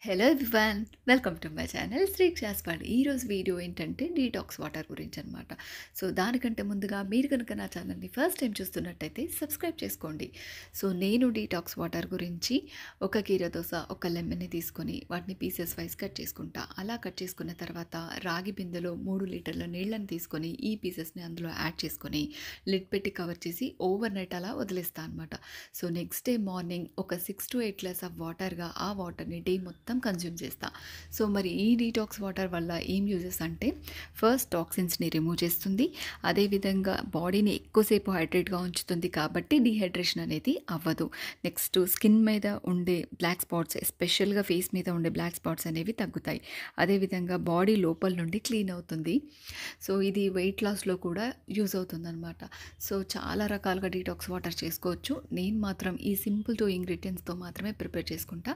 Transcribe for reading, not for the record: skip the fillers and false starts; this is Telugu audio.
Hello everyone, welcome to my channel Sri క్షాస్పాడ్. ఈరోజు వీడియో ఏంటంటే డీటాక్స్ వాటర్ గురించి అనమాట. సో దానికంటే ముందుగా మీరు కనుక నా ఛానల్ని ఫస్ట్ టైం చూస్తున్నట్టయితే సబ్స్క్రైబ్ చేసుకోండి. సో నేను డీటాక్స్ వాటర్ గురించి ఒక కీర దోస, ఒక లెమన్ని తీసుకొని వాటిని పీసెస్ వైజ్ కట్ చేసుకుంటా. అలా కట్ చేసుకున్న తర్వాత రాగి బిందెలో 3 లీటర్ల నీళ్ళని తీసుకొని ఈ పీసెస్ని అందులో యాడ్ చేసుకొని లిడ్ పెట్టి కవర్ చేసి ఓవర్ నైట్ అలా వదిలేస్తా అనమాట. సో నెక్స్ట్ డే మార్నింగ్ ఒక 6 to 8 గ్లాస్ ఆఫ్ వాటర్గా ఆ వాటర్ని డే మొత్తం కన్జ్యూమ్ చేస్తా. సో మరి ఈ డీటాక్స్ వాటర్ వల్ల ఏం యూజెస్ అంటే, ఫస్ట్ టాక్సిన్స్ని రిమూవ్ చేస్తుంది, అదేవిధంగా బాడీని ఎక్కువసేపు హైడ్రేట్గా ఉంచుతుంది కాబట్టి డీహైడ్రేషన్ అనేది అవ్వదు. నెక్స్ట్ స్కిన్ మీద ఉండే బ్లాక్ స్పాట్స్, ఎస్పెషల్గా ఫేస్ మీద ఉండే బ్లాక్ స్పాట్స్ అనేవి తగ్గుతాయి. అదేవిధంగా బాడీ లోపల నుండి క్లీన్ అవుతుంది. సో ఇది వెయిట్ లాస్లో కూడా యూజ్ అవుతుందన్నమాట. సో చాలా రకాలుగా డీటాక్స్ వాటర్ చేసుకోవచ్చు. నేను మాత్రం ఈ సింపుల్ 2 ఇంగ్రీడియంట్స్తో మాత్రమే ప్రిపేర్ చేసుకుంటా.